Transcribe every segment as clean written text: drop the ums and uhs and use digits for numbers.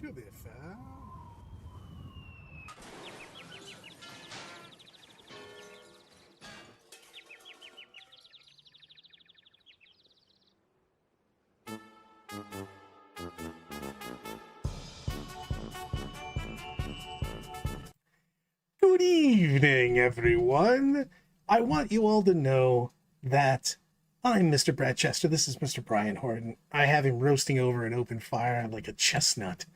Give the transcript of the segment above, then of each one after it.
que vais faire? Good evening, everyone. I want you all to know that I'm Mr. Brad Chester. This is Mr. Brian Horton. I have him roasting over an open fire like a chestnut.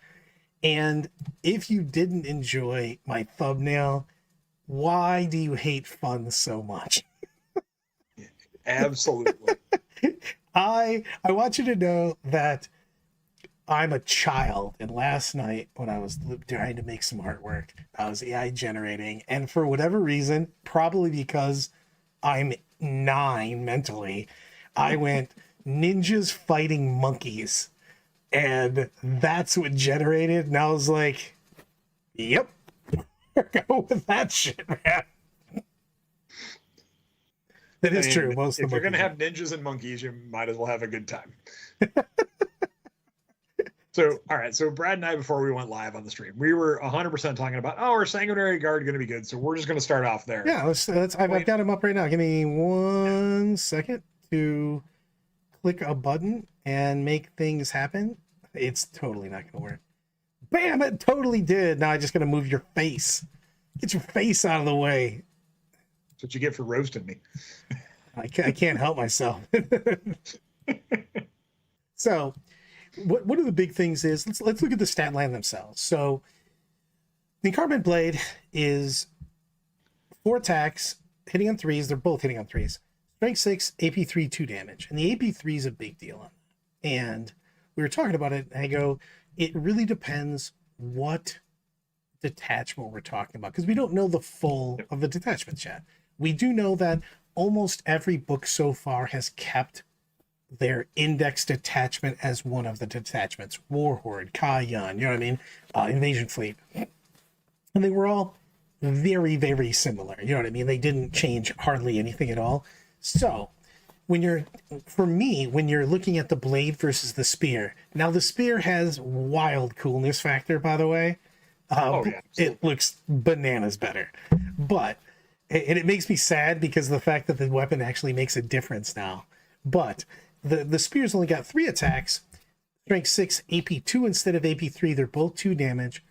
And if you didn't enjoy my thumbnail, why do you hate fun so much? Absolutely. I want you to know that I'm a child, and last night when I was trying to make some artwork, I was AI generating, and for whatever reason, probably because I'm 9 mentally, I went ninjas fighting monkeys, and that's what generated. And I was like, "Yep, go with that shit, man." That is true. Most of If the you're going to monkeys. have ninjas and monkeys, you might as well have a good time. So, all right. So, Brad and I, before we went live on the stream, we were 100% talking about, oh, our Sanguinary guard going to be good. So, we're just going to start off there. Yeah, I've got him up right now. Give me 1 second to click a button and make things happen. It's totally not going to work. Bam! It totally did. Now I just got to move your face. Get your face out of the way. That's what you get for roasting me. I can't help myself. So, one of the big things is let's look at the stat line themselves. So, the Carbon Blade is 4 attacks, hitting on 3s. They're both hitting on 3s. Strength 6, AP 3, 2 damage. And the AP 3 is a big deal on that. And we were talking about it, and I go, it really depends what detachment we're talking about, because we don't know the full of the detachments yet. We do know that almost every book so far has kept their index detachment as one of the detachments. Warhorde, Kayan, you know what I mean? Invasion Fleet. And they were all very, very similar. You know what I mean? They didn't change hardly anything at all. So when you're looking at the blade versus the spear, now the spear has wild coolness factor, by the way. It looks bananas better. But, and it makes me sad because of the fact that the weapon actually makes a difference now. But the spear's only got 3 attacks, strength 6, AP 2 instead of AP 3. They're both 2 damage,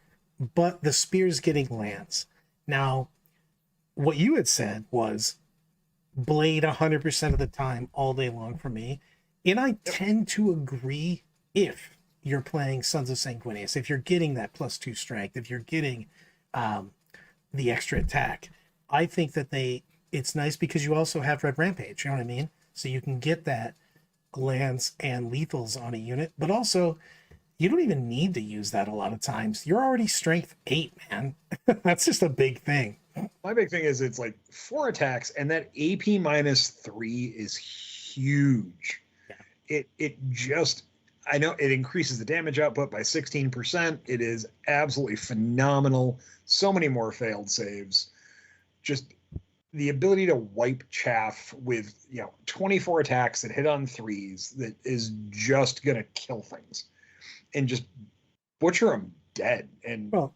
but the spear's getting lance. Now, what you had said was blade 100% of the time, all day long for me. And I tend to agree if you're playing Sons of Sanguinius, if you're getting that +2 strength, if you're getting the extra attack. I think that it's nice because you also have Red Rampage, you know what I mean? So you can get that lance and lethals on a unit, but also you don't even need to use that a lot of times. You're already strength 8, man. That's just a big thing. My big thing is it's like 4 attacks, and that AP -3 is huge. Yeah. It just, I know it increases the damage output by 16%. It is absolutely phenomenal. So many more failed saves. Just the ability to wipe chaff with 24 attacks that hit on 3s that is just gonna kill things and just butcher them dead. And Well,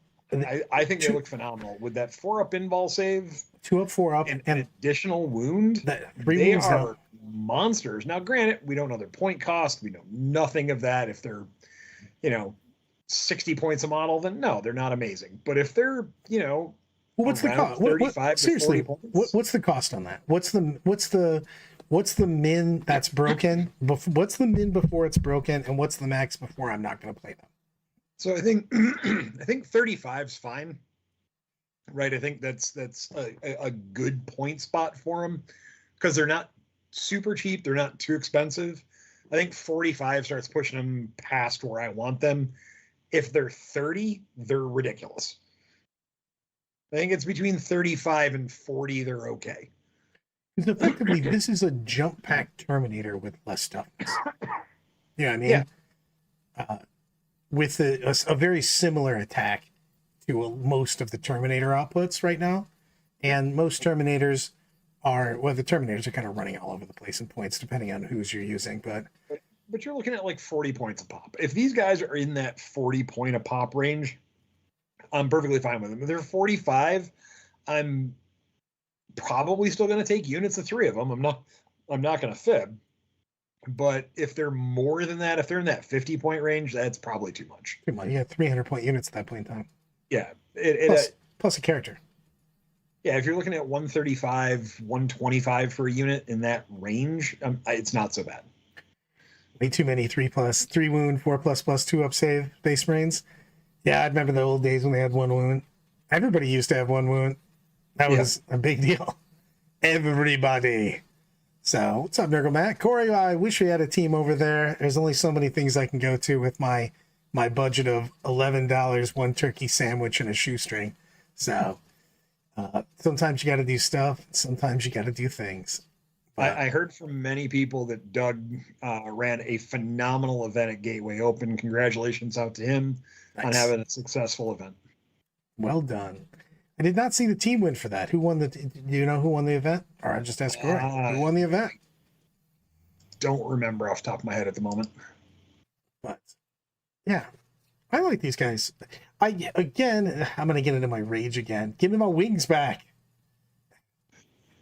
I think they look phenomenal with that 4-up invul save, 2-up, 4-up, and an additional wound. They are monsters. Now, granted, we don't know their point cost. We know nothing of that. If they're 60 points a model, then no, they're not amazing. But if they're what's the cost? 35 seriously, to 40 points? What's the cost on that? What's the min that's broken? What's the min before it's broken, and what's the max before I'm not going to play them? So I think 35 is fine, right? I think that's a good point spot for them because they're not super cheap. They're not too expensive. I think 45 starts pushing them past where I want them. If they're 30, they're ridiculous. I think it's between 35 and 40. They're okay. Because effectively, this is a jump pack Terminator with less toughness. You know what I mean? Yeah. With a very similar attack to most of the Terminator outputs right now. And most Terminators the Terminators are kind of running all over the place in points, depending on whose you're using. But but you're looking at like 40 points a pop. If these guys are in that 40 point a pop range, I'm perfectly fine with them. If they're 45, I'm probably still going to take units of 3 of them. I'm not going to fib. But if they're more than that, if they're in that 50 point range, that's probably too much. Come on, you have 300 point units at that point in time. Yeah. Plus a character. Yeah, if you're looking at 135, 125 for a unit in that range, it's not so bad. Way too many 3+, 3 wound, 4++, 2 up save base marines. Yeah, I remember the old days when they had 1 wound. Everybody used to have 1 wound. That was a big deal. Everybody. So, what's up, Nurgle Matt? Corey, I wish we had a team over there. There's only so many things I can go to with my budget of $11, 1 turkey sandwich, and a shoestring. So, sometimes you got to do stuff. Sometimes you got to do things. I heard from many people that Doug ran a phenomenal event at Gateway Open. Congratulations out to him on having a successful event. Well done. I did not see the team win for that. Who won do you know who won the event? Or I just asked Corey. Who won the event? Don't remember off the top of my head at the moment. But yeah, I like these guys. I'm gonna get into my rage again. Give me my wings back.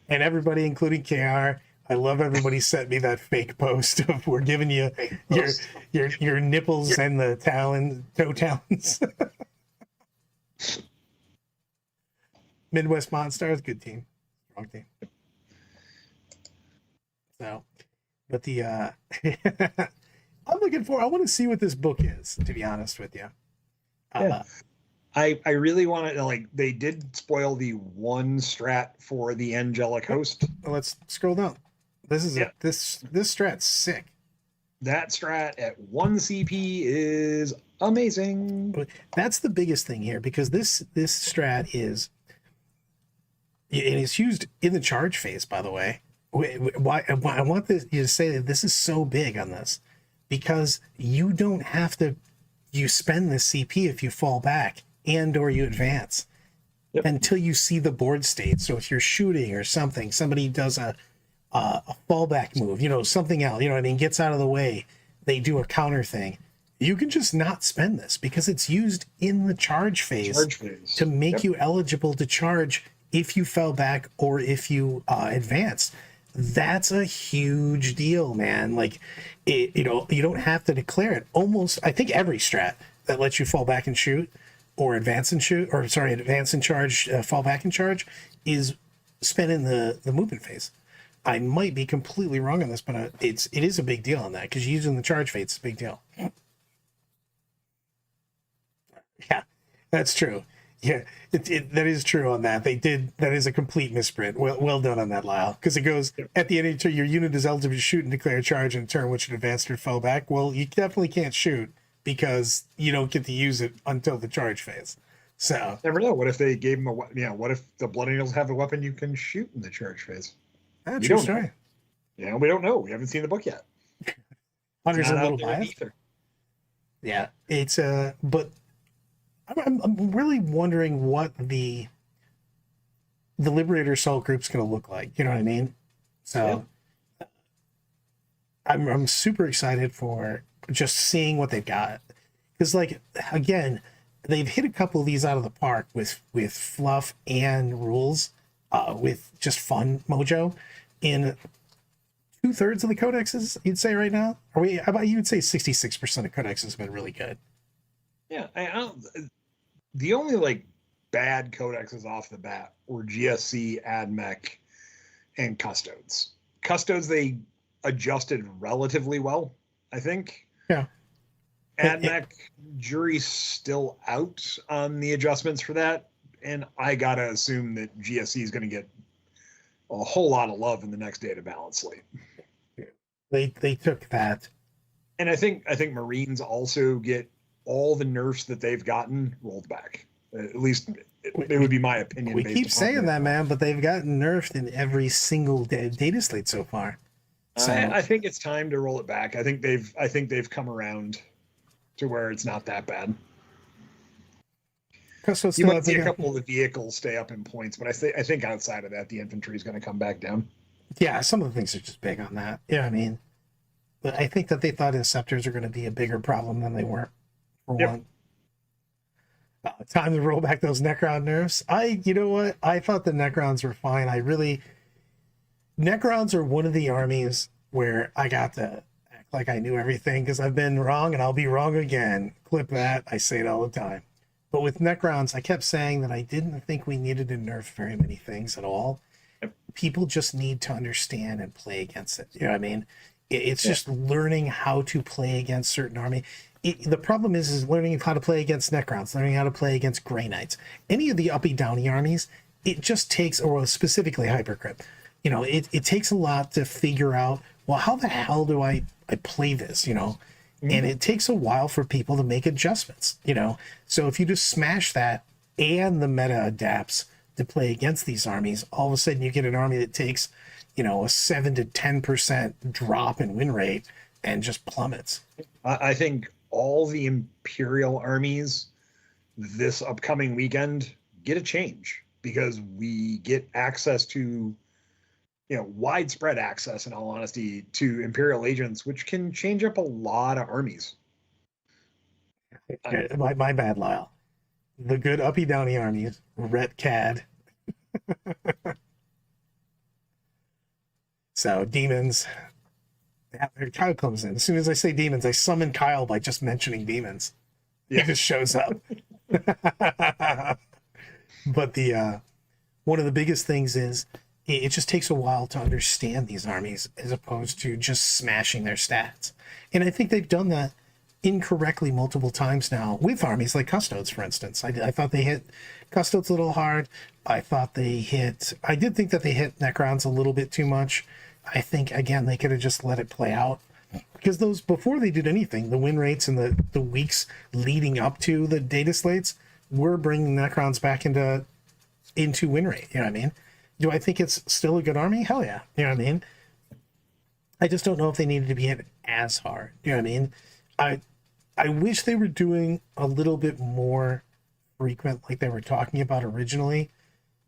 And everybody, including KR, I love everybody sent me that fake post of we're giving you your nipples and the toe talons. Midwest Monstars, good team. Strong team. So, but the I'm looking for, I want to see what this book is, to be honest with you. I really want to, like, they did spoil the 1 strat for the Angelic Host. Let's scroll down. This is this strat's sick. That strat at 1 CP is amazing. That's the biggest thing here, because this strat is, and it's used in the charge phase, by the way. Why I want you to say that this is so big on this, because you don't have to, you spend the CP if you fall back and or you advance until you see the board state. So if you're shooting or something, somebody does a fallback move, something else, gets out of the way, they do a counter thing. You can just not spend this because it's used in the charge phase to make you eligible to charge if you fell back or if you advanced. That's a huge deal, man. Like, you don't have to declare it. Almost, I think every strat that lets you fall back and shoot, or advance and shoot, or advance and charge, fall back and charge, is spent in the movement phase. I might be completely wrong on this, but it is a big deal on that, because using the charge phase is a big deal. Yeah, that's true. Yeah, that is true on that. That is a complete misprint. Well done on that, Lyle. Because it goes, at the end of the turn, your unit is eligible to shoot and declare a charge in a turn which it advanced or fell back. Well, you definitely can't shoot because you don't get to use it until the charge phase. So never know. What if they gave him what if the Blood Angels have a weapon you can shoot in the charge phase? True story. Yeah, we don't know. We haven't seen the book yet. Hunter's a little biased. Yeah, it's but I'm really wondering what the Liberator Assault group's going to look like. You know what I mean? So I'm super excited for just seeing what they've got, because, like, again, they've hit a couple of these out of the park with fluff and rules, with just fun mojo in 2/3 of the codexes. You'd say right now, how about you would say 66% of codexes have been really good. Yeah, the only bad codexes off the bat were GSC, AdMech, and Custodes. Custodes they adjusted relatively well, I think. Yeah. AdMech, jury's still out on the adjustments for that, and I gotta assume that GSC is going to get a whole lot of love in the next data balance slate. They took that, and I think Marines also get all the nerfs that they've gotten rolled back. At least it would be my opinion. We keep saying that, man, but they've gotten nerfed in every single data slate so far. So I think it's time to roll it back. I think they've come around to where it's not that bad. You might see a couple of the vehicles stay up in points, but I think outside of that, the infantry is going to come back down. Yeah, some of the things are just big on that. Yeah, I mean, But I think that they thought Inceptors are going to be a bigger problem than they were, for Yep. one. Time to roll back those Necron nerfs. You know what? I thought the Necrons were fine. Necrons are one of the armies where I got to act like I knew everything because I've been wrong and I'll be wrong again. Clip that. I say it all the time. But with Necrons, I kept saying that I didn't think we needed to nerf very many things at all. Yep. People just need to understand and play against it. You know what I mean? It's just learning how to play against certain army. The problem is learning how to play against Necrons, learning how to play against Grey Knights. Any of the uppy downy armies, it just takes, or specifically Hypercrypt, it takes a lot to figure out, well, how the hell do I play this, And it takes a while for people to make adjustments, So if you just smash that and the meta adapts to play against these armies, all of a sudden you get an army that takes, a 7 to 10% drop in win rate and just plummets. I think all the Imperial armies this upcoming weekend get a change because we get access to, widespread access, in all honesty, to Imperial agents, which can change up a lot of armies. My bad, Lyle. The good uppy downy armies, Ret Cad. So demons. Yeah, Kyle comes in. As soon as I say demons, I summon Kyle by just mentioning demons. He just shows up. But one of the biggest things is it just takes a while to understand these armies as opposed to just smashing their stats. And I think they've done that incorrectly multiple times now with armies like Custodes, for instance. I thought they hit Custodes a little hard. I did think that they hit Necrons a little bit too much. I think, again, they could have just let it play out. Because those, before they did anything, the win rates and the weeks leading up to the data slates were bringing Necrons back into win rate. You know what I mean? Do I think it's still a good army? Hell yeah. You know what I mean? I just don't know if they needed to be hit as hard. You know what I mean? I wish they were doing a little bit more frequent like they were talking about originally,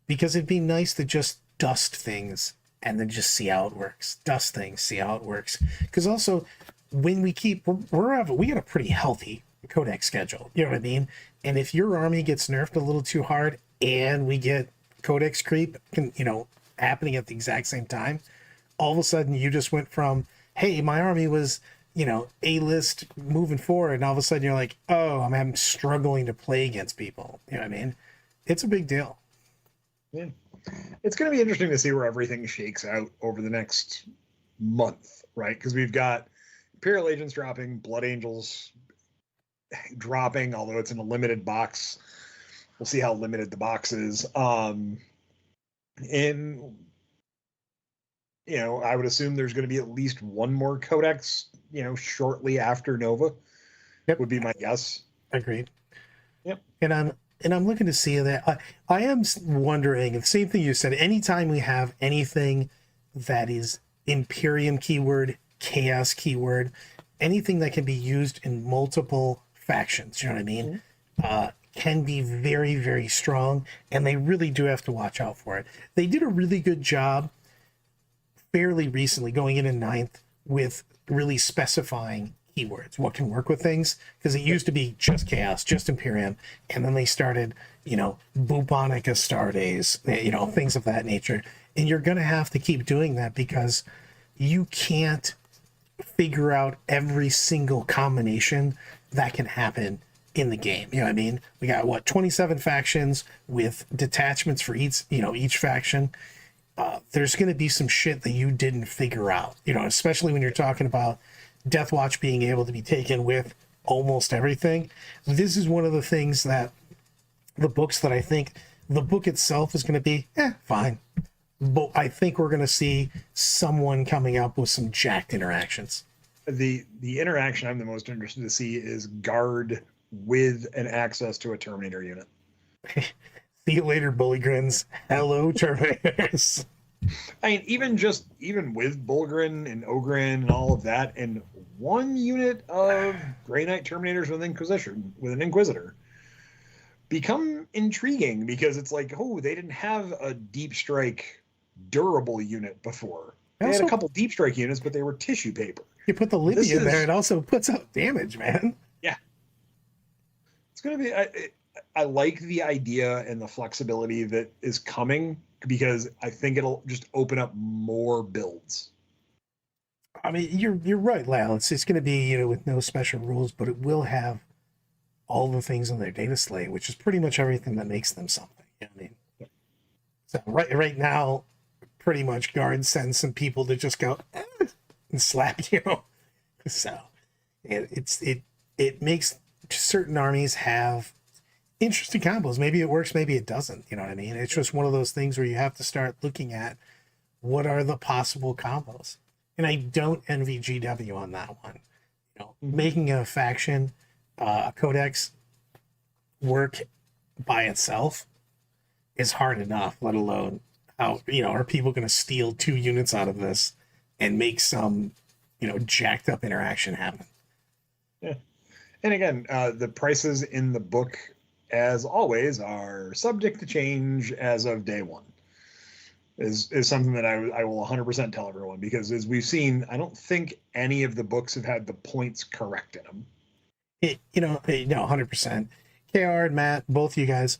because it'd be nice to just dust things and then just see how it works. Dust things, see how it works. Because also, when we got a pretty healthy codex schedule. You know what I mean? And if your army gets nerfed a little too hard and we get codex creep, happening at the exact same time, all of a sudden you just went from, hey, my army was, A-list moving forward, and all of a sudden you're like, oh, I'm struggling to play against people. You know what I mean? It's a big deal. Yeah. It's going to be interesting to see where everything shakes out over the next month, right? Because we've got Imperial Agents dropping, Blood Angels dropping, although it's in a limited box. We'll see how limited the box is. And, I would assume there's going to be at least one more codex, shortly after Nova. Yep. Would be my guess. Agreed. Yep. And I'm looking to see that. I am wondering, the same thing you said, anytime we have anything that is Imperium keyword, Chaos keyword, anything that can be used in multiple factions, you know what I mean? Mm-hmm. Can be very, very strong, and they really do have to watch out for it. They did a really good job fairly recently going in 9th with really specifying keywords, what can work with things, because it used to be just Chaos, just Imperium, and then they started, bubonic Astartes, things of that nature. And you're going to have to keep doing that because you can't figure out every single combination that can happen in the game. You know what I mean? We got 27 factions with detachments for each faction. There's going to be some shit that you didn't figure out, especially when you're talking about Death Watch being able to be taken with almost everything. This is one of the things that the books that I think the book itself is going to be fine, but I think we're going to see someone coming up with some jacked interactions. The interaction I'm the most interested to see is Guard with an access to a Terminator unit. See you later, bully grins. Hello, Terminators. I mean, even with Bulgrin and Ogrin and all of that, and one unit of Grey Knight Terminators with an Inquisitor, become intriguing because it's like, oh, they didn't have a deep strike durable unit before. I They had a also, couple deep strike units, but they were tissue paper. you put the This Libby in there, is it also puts out damage, man. yeah, it's gonna be. I like the idea and the flexibility that is coming because I think it'll just open up more builds. I mean, you're right, Lal. It's going to be, with no special rules, but it will have all the things on their data slate, which is pretty much everything that makes them something. You know what I mean? So right now, pretty much guards send some people to just go and slap you. So it makes certain armies have interesting combos. Maybe it works, maybe it doesn't. You know what I mean? It's just one of those things where you have to start looking at what are the possible combos. And I don't envy GW on that one. Making a faction, a codex work by itself is hard enough, let alone how, are people going to steal 2 units out of this and make some, jacked up interaction happen? Yeah. And again, the prices in the book, as always, are subject to change as of day one. Is something that I will 100% tell everyone, because as we've seen, I don't think any of the books have had the points correct in them. No, 100%. KR and Matt, both you guys,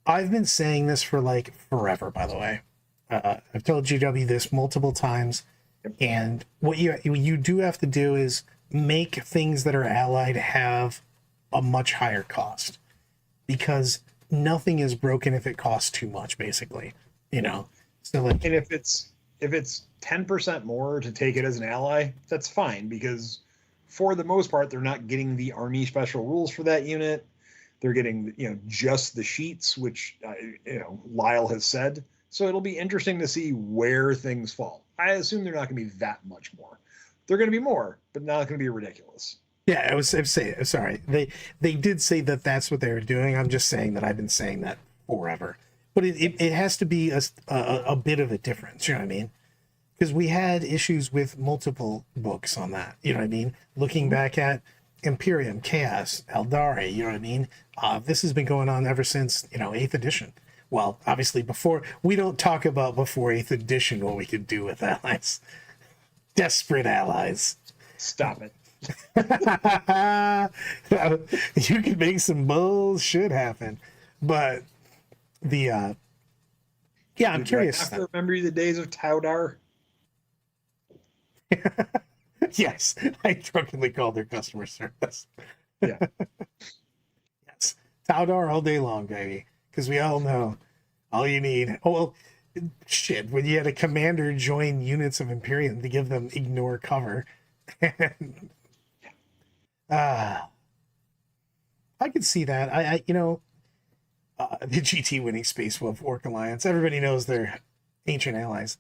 I've been saying this for like forever, by the way. I've told GW this multiple times. Yep. And what you do have to do is make things that are allied have a much higher cost, because nothing is broken if it costs too much, basically. So like, and if it's 10% more to take it as an ally, that's fine, because for the most part they're not getting the army special rules for that unit. They're getting just the sheets, which Lyle has said. So it'll be interesting to see where things fall. I assume they're not going to be that much more. They're going to be more, but not going to be ridiculous. Yeah, I was saying, sorry. They did say that that's what they were doing. I'm just saying that I've been saying that forever. But it has to be a bit of a difference, you know what I mean? Because we had issues with multiple books on that, you know what I mean? Looking back at Imperium, Chaos, Eldari, you know what I mean? This has been going on ever since, 8th edition. Well, obviously we don't talk about before 8th edition what we could do with allies. Desperate allies. Stop it. You can make some bullshit happen. But I'm curious. I have to remember the days of Taudar. Yes, I drunkenly called their customer service. Yeah. Yes, Taudar all day long, baby. Because we all know all you need. Oh, well, shit. When you had a commander join units of Imperium to give them ignore cover. I could see that. The GT winning Space Wolf Orc Alliance. Everybody knows they're ancient allies.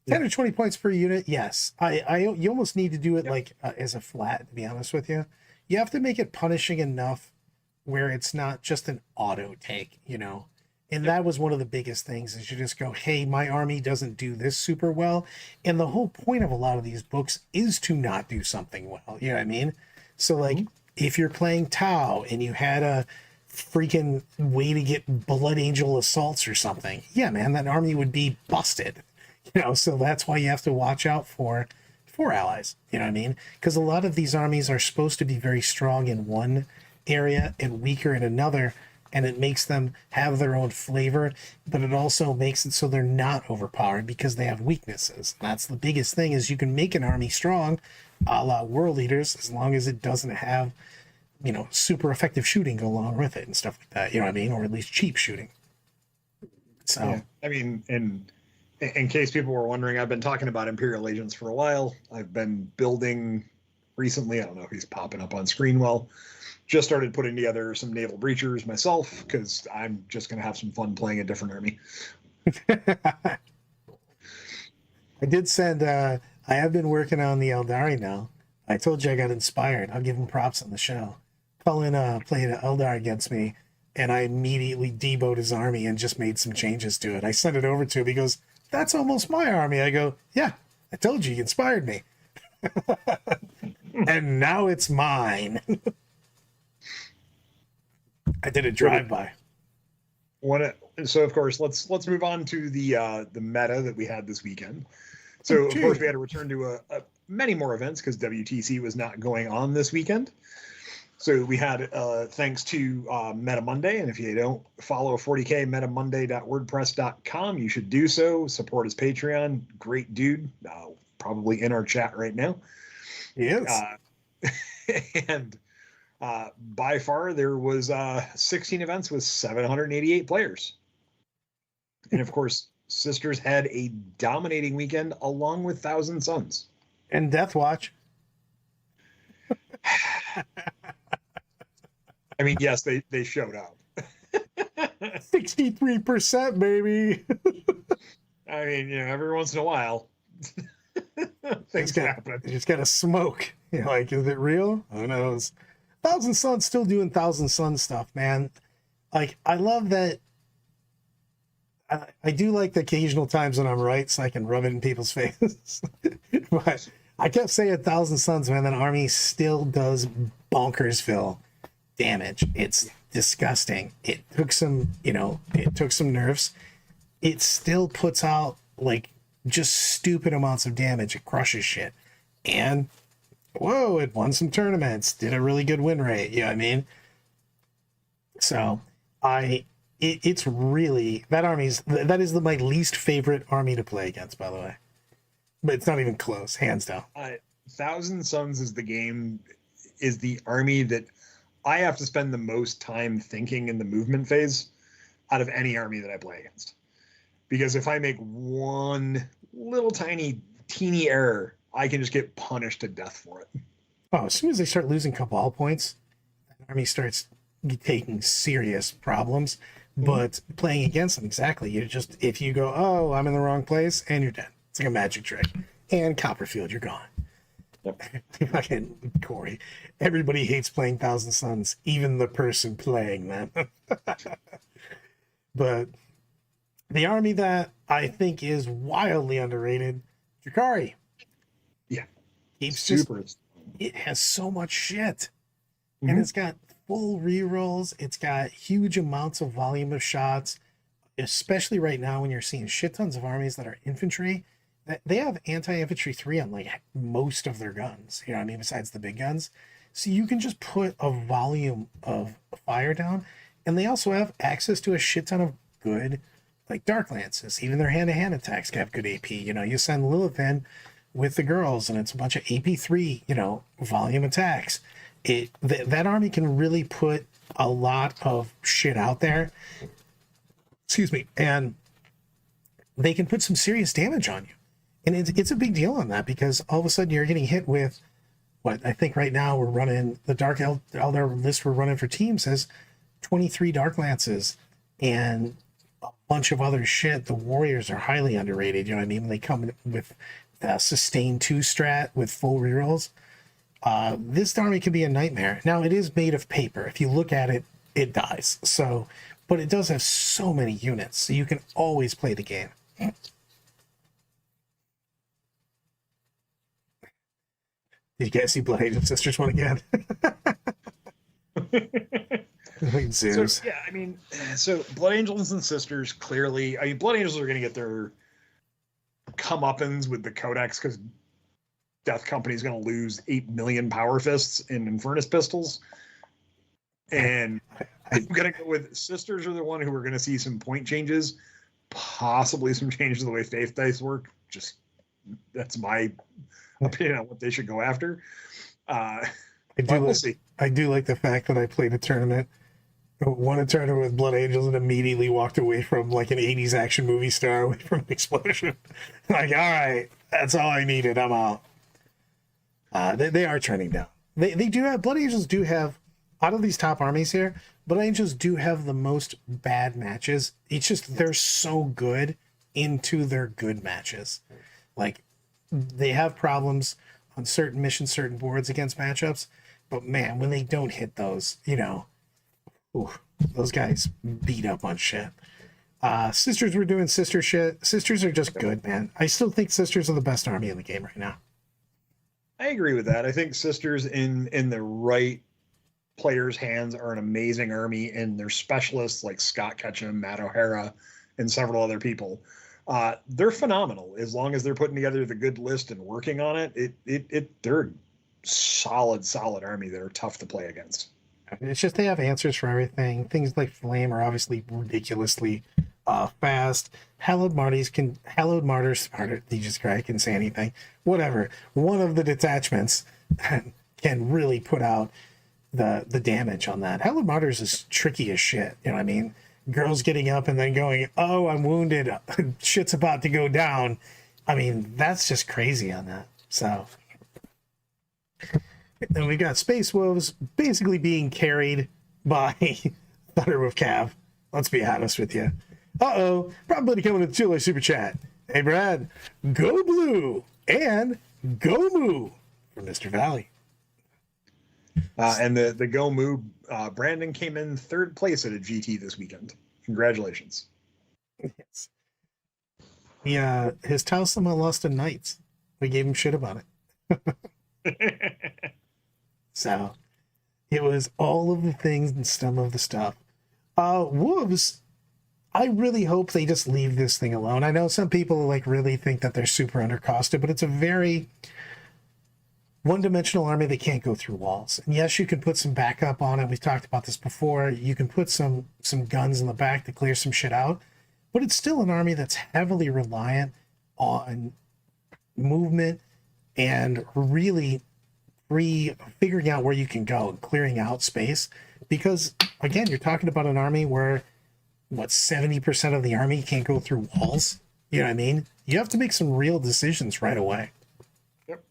10 or 20 points per unit, yes. You almost need to do it like as a flat, to be honest with you. You have to make it punishing enough where it's not just an auto take, And that was one of the biggest things, is you just go, hey, my army doesn't do this super well. And the whole point of a lot of these books is to not do something well. You know what I mean? So like if you're playing Tau and you had a freaking way to get Blood Angel assaults or something, yeah, man, that army would be busted. So that's why you have to watch out for allies. You know what I mean? Because a lot of these armies are supposed to be very strong in one area and weaker in another, and it makes them have their own flavor, but it also makes it so they're not overpowered because they have weaknesses. That's the biggest thing, is you can make an army strong, a la World Eaters, as long as it doesn't have, super effective shooting go along with it and stuff like that. You know what I mean? Or at least cheap shooting. So, yeah. I mean, in case people were wondering, I've been talking about Imperial Agents for a while. I've been building recently. I don't know if he's popping up on screen well. Just started putting together some naval breachers myself, because I'm just going to have some fun playing a different army. I did send, I have been working on the Eldari now. I told you I got inspired. I'll give him props on the show. Colin played an Eldar against me, and I immediately deboed his army and just made some changes to it. I sent it over to him. He goes, that's almost my army. I go, yeah, I told you inspired me. And now it's mine. I did a drive-by. So of course, let's move on to the meta that we had this weekend. So of course we had to return to many more events because WTC was not going on this weekend. So we had, thanks to Meta Monday, and if you don't follow 40K, metamonday.wordpress.com, you should do so. Support his Patreon. Great dude. Probably in our chat right now. Yes. And by far, there was 16 events with 788 players. And of course, Sisters had a dominating weekend along with Thousand Suns. And Death Watch. I mean, yes, they showed up. 63%, baby. I mean, every once in a while, things happen. You just got to smoke. You're like, is it real? Who knows? Thousand Suns still doing Thousand Suns stuff, man. Like, I love that. I do like the occasional times when I'm right so I can rub it in people's faces. But I kept saying Thousand Suns, man, that army still does bonkersville damage. It's disgusting. It took some nerfs. It still puts out like just stupid amounts of damage. It crushes shit. And whoa, it won some tournaments, did a really good win rate. You know what I mean? So it's really, that is my least favorite army to play against, by the way. But it's not even close, hands down. Thousand Suns is the army that I have to spend the most time thinking in the movement phase out of any army that I play against. Because if I make one little tiny teeny error, I can just get punished to death for it. Oh, as soon as they start losing cabal points, the army starts taking serious problems. But playing against them, exactly. If you go, oh, I'm in the wrong place, and you're dead. It's like a magic trick. And Copperfield, you're gone. Yep. Fucking Corey. Everybody hates playing Thousand Suns, even the person playing them. But the army that I think is wildly underrated, Drakari. Yeah. It has so much shit. Mm-hmm. And it's got full rerolls. It's got huge amounts of volume of shots, especially right now when you're seeing shit tons of armies that are infantry. They have anti-infantry 3 on like most of their guns, you know what I mean, besides the big guns. So you can just put a volume of fire down. And they also have access to a shit ton of good, like Dark Lances. Even their hand-to-hand attacks have good AP. You send Lilith in with the girls, and it's a bunch of AP3, volume attacks. That army can really put a lot of shit out there. Excuse me. And they can put some serious damage on you. And it's a big deal on that, because all of a sudden you're getting hit with what I think right now we're running, the Dark Elder list we're running for teams has 23 Dark Lances and a bunch of other shit. The Warriors are highly underrated. You know what I mean? They come with the Sustain 2 strat with full rerolls. This army can be a nightmare. Now, it is made of paper. If you look at it, it dies. So, but it does have so many units, so you can always play the game. Did you guys see Blood Angel Sisters one again? So, yeah, I mean, so Blood Angels and Sisters, clearly, Blood Angels are going to get their comeuppance with the Codex because Death Company is going to lose 8 million Power Fists in Infernus pistols. And I'm going to go with Sisters are the one who are going to see some point changes, possibly some changes to the way Faith Dice work. Just, that's my opinion on what they should go after. I do like the fact that I played a tournament, won a tournament with Blood Angels, and immediately walked away from like an 80s action movie star away from an explosion. Like, all right, that's all I needed. I'm out. They are trending down. They do have, Blood Angels do have, out of these top armies here, Blood Angels do have the most bad matches. It's just they're so good into their good matches. Like, they have problems on certain missions, certain boards against matchups, but man, when they don't hit those, those guys beat up on shit. Sisters were doing sister shit. Sisters are just good, man. I still think Sisters are the best army in the game right now. I agree with that. I think Sisters in the right players' hands are an amazing army, and their specialists like Scott Ketchum, Matt O'Hara, and several other people They're phenomenal as long as they're putting together the good list and working on it. They're a solid army that are tough to play against. It's just they have answers for everything. Things like Flame are obviously ridiculously fast. Hallowed Martyrs, Jesus Christ, can say anything. Whatever. One of the detachments can really put out the damage on that. Hallowed Martyrs is tricky as shit. You know what I mean? Girls getting up and then going, oh, I'm wounded. Shit's about to go down. I mean, that's just crazy on that. So... Then we got Space Wolves basically being carried by Thunderwolf Cav. Let's be honest with you. Probability coming with the $2 super chat. Hey, Brad, go blue and go moo from Mr. Valley. And the go moo, Brandon came in third place at a GT this weekend. Congratulations. Yes. His Tausama lost to Knights. We gave him shit about it. So it was all of the things and some of the stuff. Wolves, I really hope they just leave this thing alone. I know some people like really think that they're super undercosted, but it's a very one-dimensional army that can't go through walls. And yes, you can put some backup on it. We've talked about this before. You can put some guns in the back to clear some shit out, but it's still an army that's heavily reliant on movement and really figuring out where you can go and clearing out space, because again, you're talking about an army where 70% of the army can't go through walls. You know what I mean? You have to make some real decisions right away. Yep.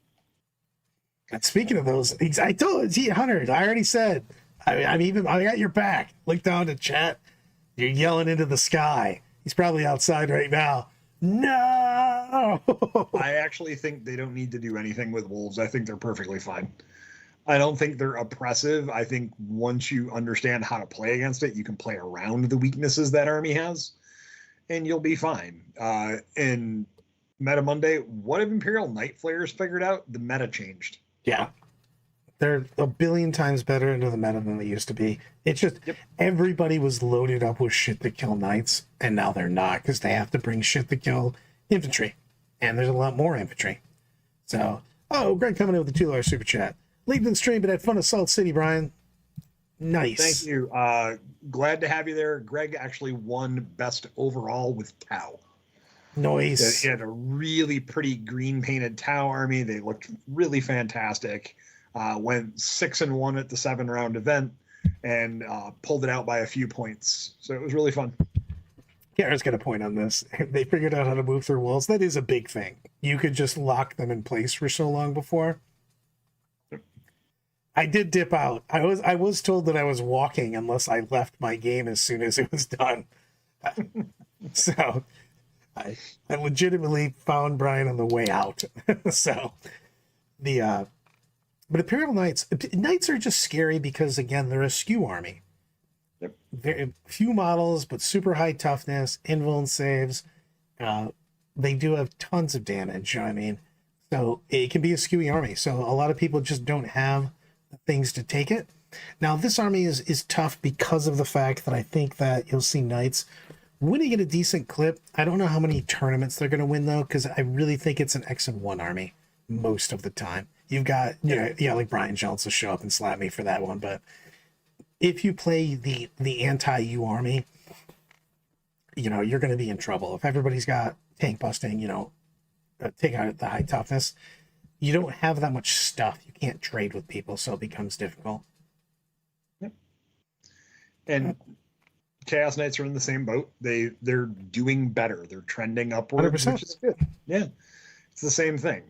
And speaking of those, I told you, Hunter, I already said, I got your back. Look down to chat. You're yelling into the sky. He's probably outside right now. No. I actually think they don't need to do anything with wolves. I think they're perfectly fine. I don't think they're oppressive. I think once you understand how to play against it, you can play around the weaknesses that army has, and you'll be fine. In Meta Monday, what have Imperial Night Flayers figured out? The meta changed. Yeah. They're a billion times better into the meta than they used to be. It's just Everybody was loaded up with shit to kill knights, and now they're not because they have to bring shit to kill infantry. And there's a lot more infantry. So, Greg coming in with the $2 super chat. Leaving the stream, but had fun at Salt City, Brian. Nice. Thank you. Glad to have you there. Greg actually won best overall with Tau. Nice. He had a really pretty green painted Tau army. They looked really fantastic. Went 6-1 at the 7-round event and pulled it out by a few points. So it was really fun. Garrett's got a point on this. They figured out how to move through walls. That is a big thing. You could just lock them in place for so long before. I did dip out. I was told that I was walking unless I left my game as soon as it was done. So I legitimately found Brian on the way out. So but Imperial Knights are just scary because again, they're a skew army. Yep. Very few models, but super high toughness, invuln saves. They do have tons of damage, you know what I mean? So it can be a skewy army. So a lot of people just don't have the things to take it. Now this army is tough because of the fact that I think that you'll see Knights winning at a decent clip. I don't know how many tournaments they're going to win though, because I really think it's an X-1 army most of the time. You've got, like Brian Jones will show up and slap me for that one, but if you play the anti-U army, you're going to be in trouble. If everybody's got tank busting, take out the high toughness, you don't have that much stuff. You can't trade with people, so it becomes difficult. Yep. And Chaos Knights are in the same boat. They're doing better. They're trending upward, 100%. which is good. Yeah, it's the same thing.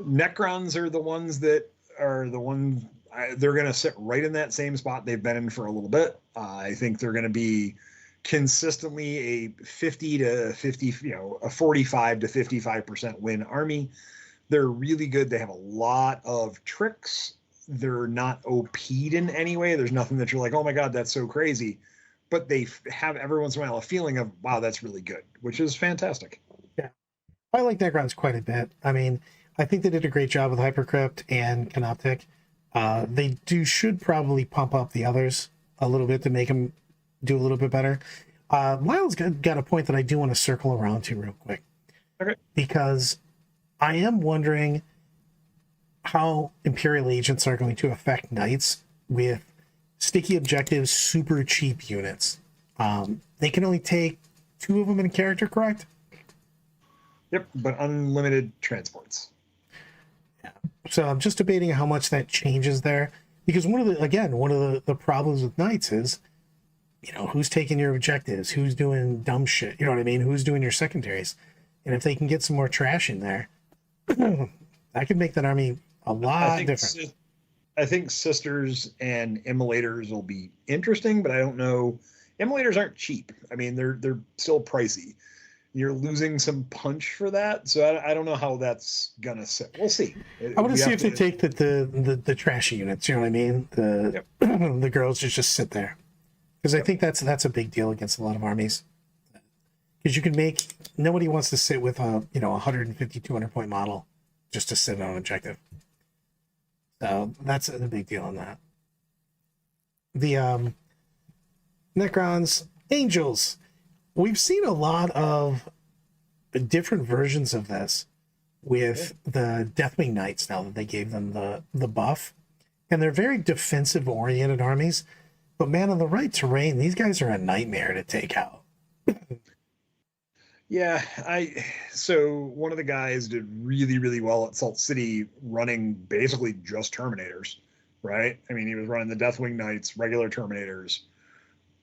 Necrons are the ones that are the ones they're going to sit right in that same spot they've been in for a little bit. I think they're going to be consistently a 50 to 50, a 45 to 55% win army. They're really good. They have a lot of tricks. They're not OP'd in any way. There's nothing that you're like, oh my God, that's so crazy. But they have every once in a while a feeling of, wow, that's really good, which is fantastic. Yeah. I like Necrons quite a bit. I mean, I think they did a great job with Hypercrypt and Canoptic. They should probably pump up the others a little bit to make them do a little bit better. Lyle's got a point that I do want to circle around to real quick. Okay. Because I am wondering how Imperial agents are going to affect knights with sticky objectives, super cheap units. They can only take 2 of them in a character, correct? Yep, but unlimited transports. Yeah. So I'm just debating how much that changes there. Because one of the problems with knights is, who's taking your objectives, who's doing dumb shit, you know what I mean? Who's doing your secondaries? And if they can get some more trash in there, that could make that army a lot different. I think sisters and immolators will be interesting, but I don't know. Immolators aren't cheap. I mean, they're still pricey. You're losing some punch for that, so I don't know how that's gonna sit. We'll see. I want to see if they take the trashy units. You know what I mean? The girls just sit there, because I think that's a big deal against a lot of armies. Because you can make nobody wants to sit with a 150 200 point model just to sit on an objective. So that's a big deal on that. The Necrons, Angels. We've seen a lot of different versions of this with the Deathwing Knights now that they gave them the buff. And they're very defensive oriented armies. But man, on the right terrain, these guys are a nightmare to take out. Yeah, so one of the guys did really, really well at Salt City running basically just Terminators, right? I mean, he was running the Deathwing Knights, regular Terminators,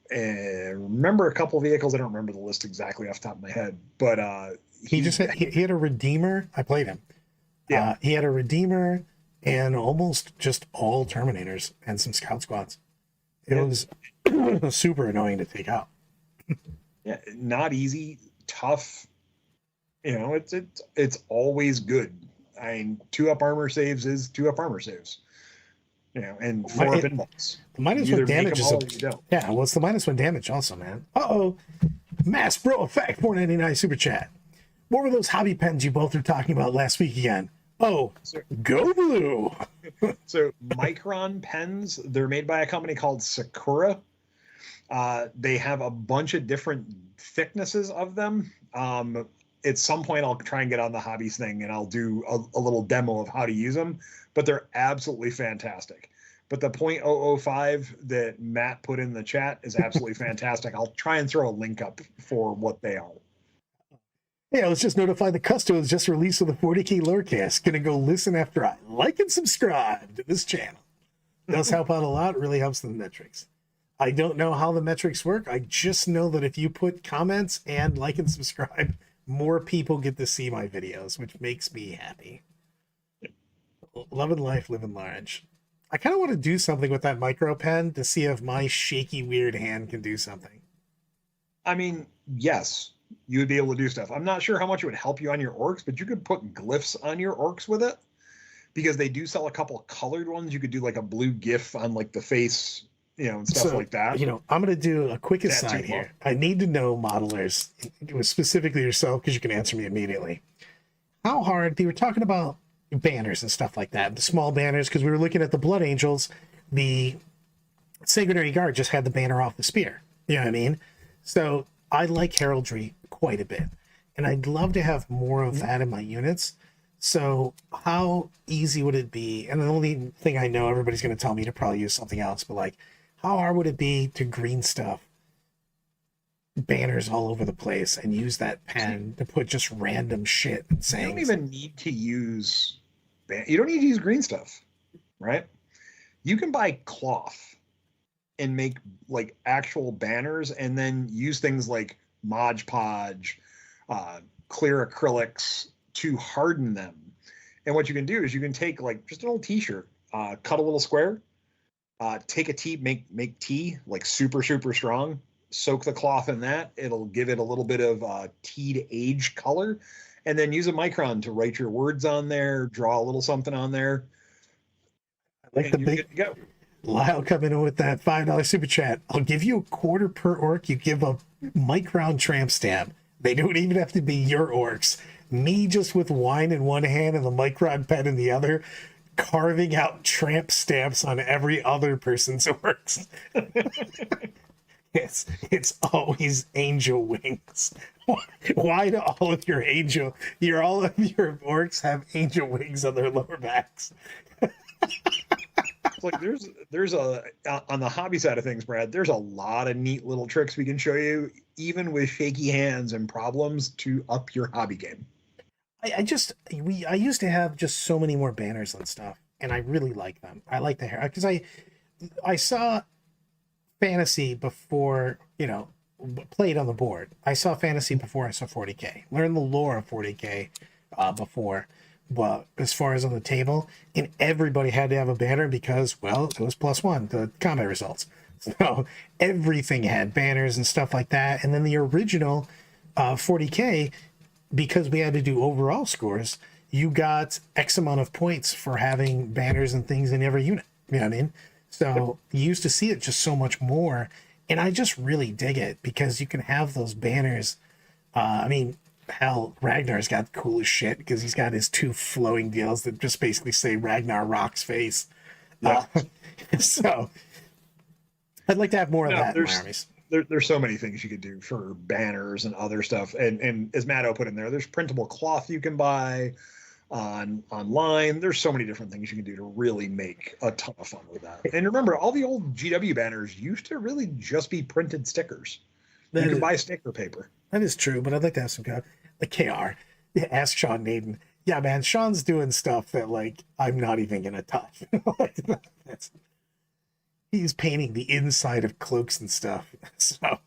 and remember a couple vehicles. I don't remember the list exactly off the top of my head, but he had a Redeemer. I played him. Yeah, he had a Redeemer and almost just all Terminators and some Scout Squads. It was super annoying to take out. Yeah, not easy. Tough, it's always good. I mean, 2-up armor saves is 2-up armor saves, and 4-up inbox. The -1 damage is yeah. Well, it's the -1 damage also, man. Mass Bro Effect 4.99 super chat. What were those hobby pens you both were talking about last week again? Go blue. So Micron pens, they're made by a company called Sakura. They have a bunch of different thicknesses of them. At some point, I'll try and get on the hobbies thing and I'll do a little demo of how to use them, but they're absolutely fantastic. But the .005 that Matt put in the chat is absolutely fantastic. I'll try and throw a link up for what they are. Yeah, let's just notify the customers just released of the 40K Lorecast. Gonna go listen after I like and subscribe to this channel. It does help out a lot. It really helps the metrics. I don't know how the metrics work. I just know that if you put comments and like and subscribe, more people get to see my videos, which makes me happy. Loving life, living large. I kind of want to do something with that micro pen to see if my shaky, weird hand can do something. I mean, yes, you would be able to do stuff. I'm not sure how much it would help you on your orcs, but you could put glyphs on your orcs with it, because they do sell a couple of colored ones. You could do like a blue GIF on like the face, and stuff like that. I'm going to do a quick aside here. I need to know, modelers, specifically yourself, because you can answer me immediately. How hard, they were talking about banners and stuff like that, the small banners, because we were looking at the Blood Angels, the Sanguinary Guard just had the banner off the spear. You know what I mean? So I like heraldry quite a bit, and I'd love to have more of that in my units. So how easy would it be? And the only thing I know, everybody's going to tell me to probably use something else, but like, how hard would it be to green stuff banners all over the place and use that pen to put just random shit and saying? You don't even need to use green stuff, right? You can buy cloth and make like actual banners, and then use things like Mod Podge, clear acrylics to harden them. And what you can do is you can take like just an old t-shirt, cut a little square, take a tea, make tea like super, super strong, soak the cloth in that. It'll give it a little bit of tea to age color, and then use a micron to write your words on there, draw a little something on there. I like the big go. Lyle coming in with that $5 super chat. I'll give you $0.25 per orc. You give a micron tramp stamp. They don't even have to be your orcs. Me just with wine in one hand and the micron pen in the other, carving out tramp stamps on every other person's orcs. it's always angel wings. Why do all of your orcs have angel wings on their lower backs? It's like there's a on the hobby side of things, Brad. There's a lot of neat little tricks we can show you, even with shaky hands and problems, to up your hobby game. I used to have just so many more banners and stuff, and I really like them. I like the hair because I saw fantasy before, played on the board. I saw fantasy before I saw 40k. Learned the lore of 40k before, but as far as on the table, and everybody had to have a banner because, well, it was +1 the combat results. So everything had banners and stuff like that. And then the original 40k, because we had to do overall scores, you got X amount of points for having banners and things in every unit. You know what I mean? So you used to see it just so much more. And I just really dig it because you can have those banners. I mean, hell, Ragnar's got cool as shit because he's got his 2 flowing deals that just basically say Ragnar rocks face. Yeah. So I'd like to have more of that in my armies. There's so many things you could do for banners and other stuff. And as Matto put in there, there's printable cloth you can buy online. There's so many different things you can do to really make a ton of fun with that. And remember, all the old GW banners used to really just be printed stickers. You could buy sticker paper. That is true, but I'd like to have some kind of like KR. Yeah, ask Sean Naden. Yeah, man, Sean's doing stuff that like I'm not even gonna touch. He's painting the inside of cloaks and stuff. So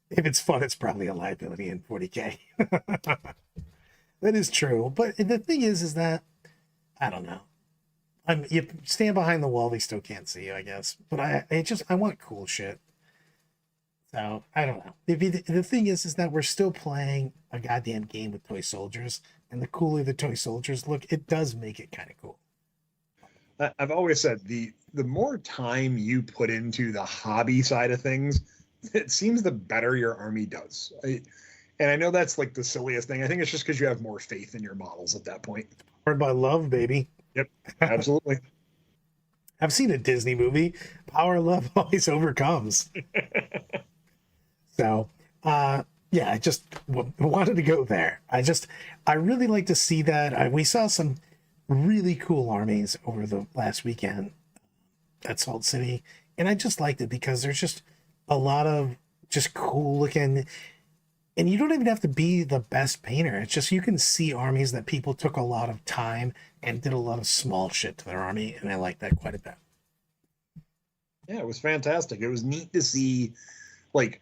if it's fun, it's probably a liability in 40k. That is true. But the thing is that I don't know. You stand behind the wall, they still can't see you, I guess. But I want cool shit. So I don't know. The thing is that we're still playing a goddamn game with toy soldiers, and the cooler the toy soldiers look, it does make it kind of cool. I've always said the more time you put into the hobby side of things, it seems the better your army does. And I know that's like the silliest thing. I think it's just because you have more faith in your models at that point. Powered by love, baby. Yep, absolutely. I've seen a Disney movie. Power of love always overcomes. So, yeah, I just wanted to go there. I really like to see that. We saw some really cool armies over the last weekend at Salt City, and I just liked it because there's just a lot of just cool looking. And you don't even have to be the best painter. It's just you can see armies that people took a lot of time and did a lot of small shit to their army, and I like that quite a bit. Yeah, it was fantastic. It was neat to see. Like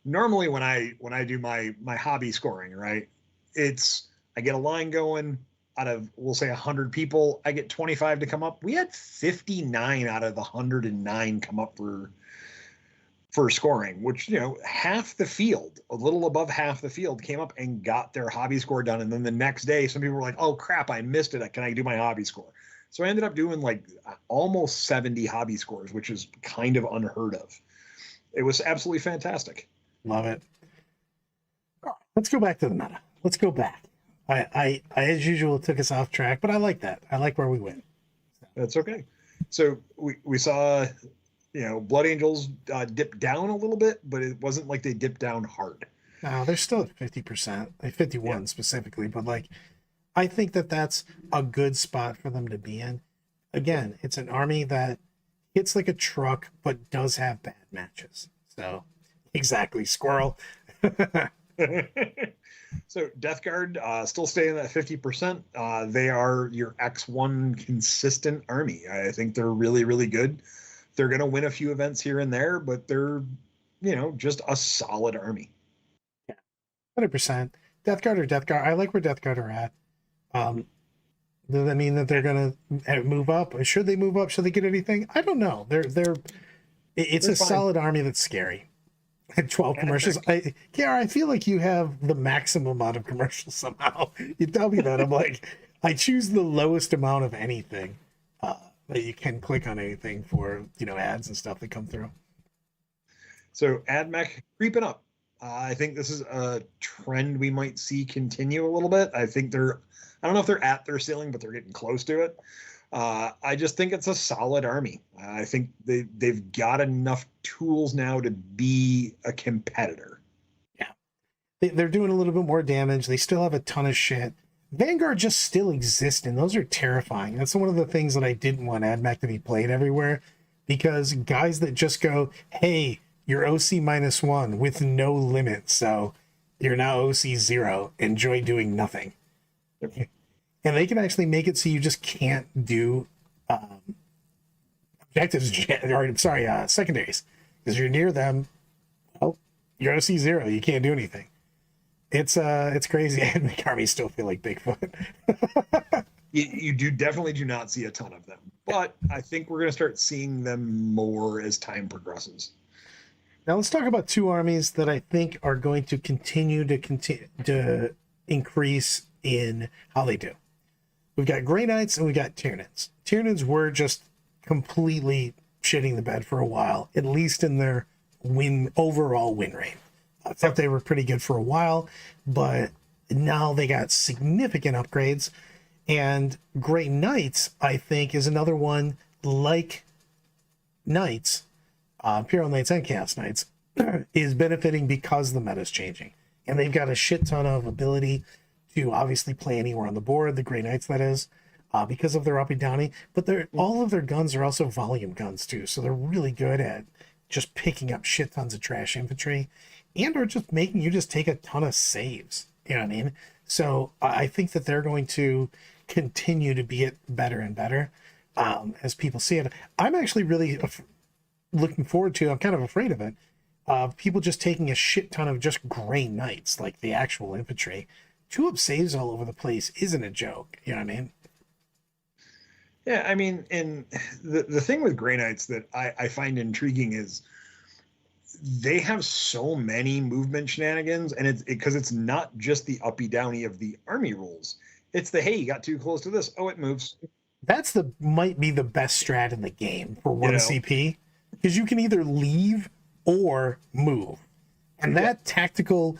normally when I do my hobby scoring, right? I get a line going out of, we'll say 100 people, I get 25 to come up. We had 59 out of the 109 come up for scoring, which, half the field, a little above half the field came up and got their hobby score done. And then the next day, some people were like, oh crap, I missed it. Can I do my hobby score? So I ended up doing like almost 70 hobby scores, which is kind of unheard of. It was absolutely fantastic. Love it. All right, let's go back to the meta. Let's go back. I as usual took us off track, but I like that. I like where we went. That's okay. So we saw, Blood Angels dip down a little bit, but it wasn't like they dipped down hard. No, they're still at 50%, like 51 specifically, but like I think that's a good spot for them to be in. Again, it's an army that hits like a truck, but does have bad matches. So exactly, squirrel. So Death Guard still staying at 50%. They are your X1 consistent army. I think they're really, really good. They're going to win a few events here and there, but they're, just a solid army. Yeah, 100%. Death Guard or Death Guard. I like where Death Guard are at. Does that mean that they're going to move up? Should they move up? Should they get anything? I don't know. It's a solid army that's scary. 12 commercials. I feel like you have the maximum amount of commercials somehow. You tell me that. I'm like, I choose the lowest amount of anything that you can click on anything for, ads and stuff that come through. So AdMech creeping up. I think this is a trend we might see continue a little bit. I think I don't know if they're at their ceiling, but they're getting close to it. I just think it's a solid army. I think they've got enough tools now to be a competitor. Yeah. They're doing a little bit more damage. They still have a ton of shit. Vanguard just still exists, and those are terrifying. That's one of the things that I didn't want AdMac to be played everywhere, because guys that just go, hey, you're OC -1 with no limit, so you're now OC 0. Enjoy doing nothing. Yep. And they can actually make it so you just can't do objectives, or sorry, secondaries, because you're near them. Well, you're OC 0. You can't do anything. It's crazy. AdMac armies still feel like Bigfoot. You definitely do not see a ton of them, but I think we're going to start seeing them more as time progresses. Now let's talk about two armies that I think are going to continue to increase in how they do. We've got Grey Knights and we got Tyranids. Tyranids were just completely shitting the bed for a while, at least in their overall win rate. I thought they were pretty good for a while, but now they got significant upgrades. And Grey Knights, I think, is another one like Knights, Imperial Knights and Chaos Knights, is benefiting because the meta is changing. And they've got a shit ton of ability to obviously play anywhere on the board, the Grey Knights, that is, because of their uppy downy. But all of their guns are also volume guns, too. So they're really good at just picking up shit tons of trash infantry, and or just making you just take a ton of saves. You know what I mean? So I think that they're going to continue to be it better and better as people see it. I'm actually really looking forward to, I'm kind of afraid of it, people just taking a shit ton of just Grey Knights, like the actual infantry. 2-up saves all over the place isn't a joke. You know what I mean? Yeah, I mean, and the thing with Grey Knights that I find intriguing is they have so many movement shenanigans, and it's not just the uppy downy of the army rules. It's the, hey, you got too close to this. Oh, it moves. That's might be the best strat in the game for 1 You know? CP, because you can either leave or move. And that tactical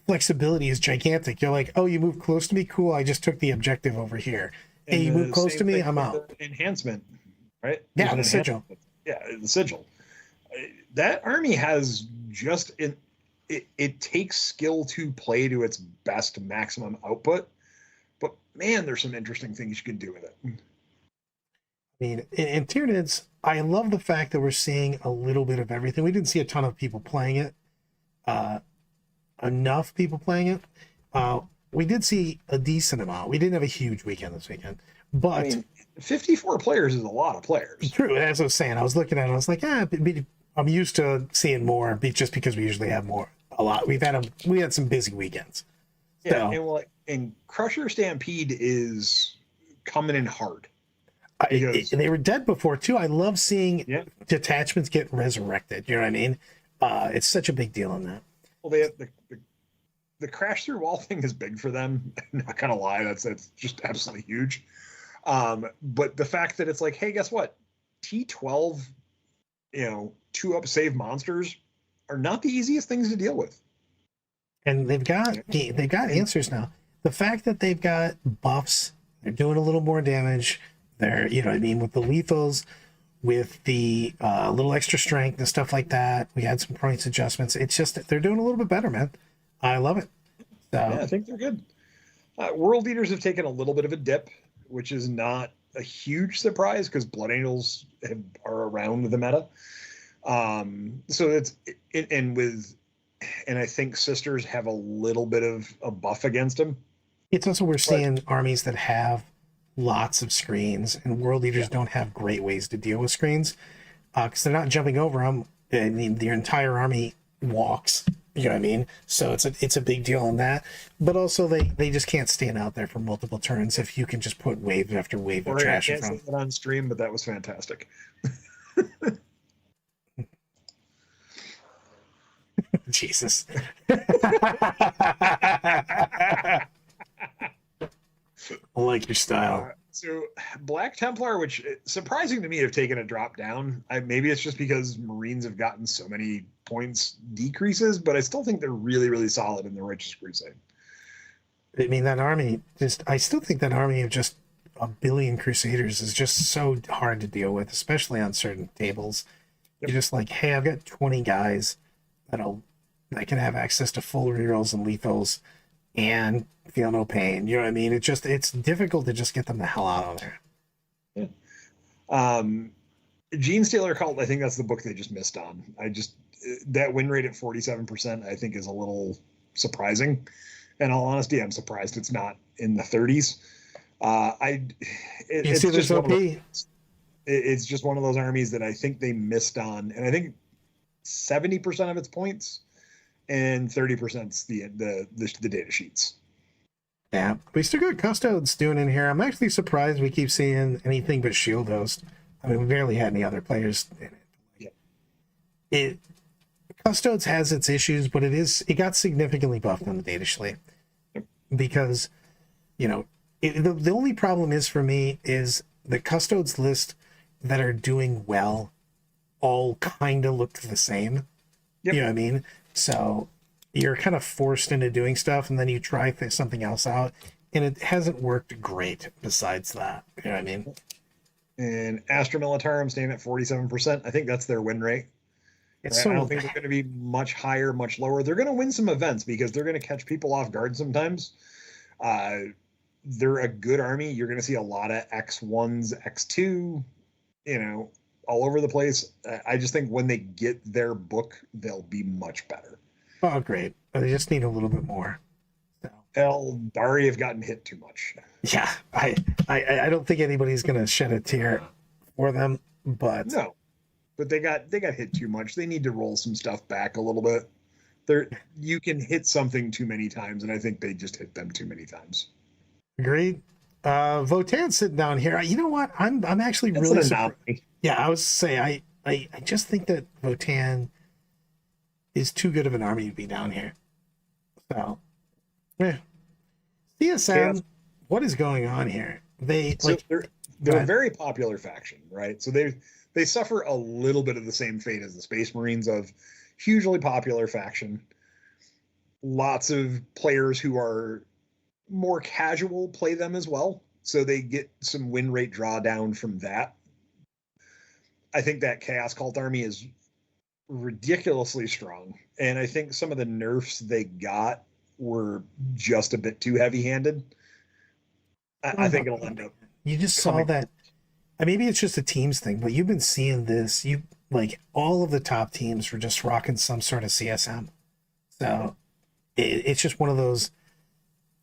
flexibility is gigantic. You're like, oh, you move close to me? Cool, I just took the objective over here. Hey, you move close to me? I'm out. Enhancement, right? Yeah, the sigil. Yeah, the sigil. That army has just it takes skill to play to its best maximum output, but man, there's some interesting things you can do with it. I mean, in Tyranids, I love the fact that we're seeing a little bit of everything. We didn't see a ton of people playing it, enough people playing it. We did see a decent amount. We didn't have a huge weekend this weekend, but I mean, 54 players is a lot of players. True, as I was saying, I was looking at it, I was like, I'm used to seeing more, just because we usually have a lot. We had some busy weekends. Yeah, So, and Crusher Stampede is coming in hard. They were dead before too. I love seeing detachments get resurrected. You know what I mean? It's such a big deal in that. Well, they have the crash through wall thing is big for them. I'm not gonna lie, that's just absolutely huge. But the fact that it's like, hey, guess what? T12, 2-up save monsters are not the easiest things to deal with. And they've got answers now. The fact that they've got buffs, they're doing a little more damage. They're, you know what I mean, with the lethals, with the little extra strength and stuff like that. We had some points adjustments. It's just that they're doing a little bit better, man. I love it. So, yeah, I think they're good. World Leaders have taken a little bit of a dip, which is not a huge surprise because Blood Angels are around the meta. So and I think Sisters have a little bit of a buff against them. It's also, we're seeing armies that have lots of screens, and World Leaders don't have great ways to deal with screens because they're not jumping over them. I mean, their entire army walks. You know what I mean? So it's a big deal on that. But also they just can't stand out there for multiple turns if you can just put wave after wave of trash in front. I can't say that on stream, but that was fantastic. Jesus. I like your style. So Black Templar, which surprising to me, have taken a drop down. Maybe it's just because Marines have gotten so many points decreases, but I still think they're really, really solid in the Righteous Crusade. I mean, that army I still think that army of just a billion Crusaders is just so hard to deal with, especially on certain tables. Yep. You're just like, hey, I've got 20 guys that can have access to full rerolls and lethals and feel no pain. You know what I mean? It's difficult to just get them the hell out of there. Yeah. Gene Stealer Cult, I think that's the book they just missed on. That win rate at 47%, I think is a little surprising. In all honesty, I'm surprised it's not in the 30s. It's just it's just one of those armies that I think they missed on, and I think 70% of its points and 30% is the data sheets. Yeah, we still got Custodes doing in here. I'm actually surprised we keep seeing anything but Shield Host. I mean, we barely had any other players in it. Yeah. Custodes has its issues, but it got significantly buffed on the data sheet because, the only problem is for me is the Custodes list that are doing well all kind of look the same. Yep. You know what I mean? So you're kind of forced into doing stuff, and then you try something else out, and it hasn't worked great besides that. You know what I mean? And Astra Militarum staying at 47%. I think that's their win rate. I don't think they're going to be much higher, much lower. They're going to win some events because they're going to catch people off guard sometimes. They're a good army. You're going to see a lot of X1s, X2, all over the place. I just think when they get their book, they'll be much better. Oh, great. They just need a little bit more. So. Eldari have gotten hit too much. Yeah, I don't think anybody's going to shed a tear for them, but... No. But they got hit too much. They need to roll some stuff back a little bit. You can hit something too many times, and I think they just hit them too many times. Agreed. Votan's sitting down here. You know what? I'm actually really surprised. Yeah, I was say I just think that Votan is too good of an army to be down here. So, CSM, what is going on here? They're a very popular faction, right? So they suffer a little bit of the same fate as the Space Marines of hugely popular faction. Lots of players who are more casual play them as well. So they get some win rate drawdown from that. I think that Chaos Cult army is ridiculously strong. And I think some of the nerfs they got were just a bit too heavy-handed. I think it'll end up... You just saw that... Maybe it's just a teams thing, but you've been seeing this. All of the top teams were just rocking some sort of CSM. So it's just one of those.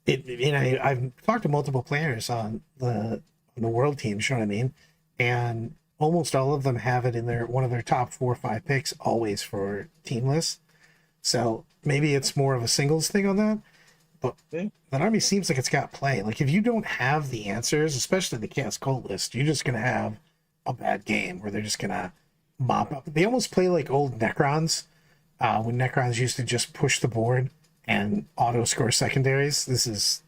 I've talked to multiple players on the world teams. You know what I mean? And almost all of them have it in one of their top 4 or 5 picks always for team lists. So maybe it's more of a singles thing on that. But that army seems like it's got play. Like, if you don't have the answers, especially the Chaos Cult list, you're just going to have a bad game where they're just going to mop up. They almost play like old Necrons, when Necrons used to just push the board and auto-score secondaries. This is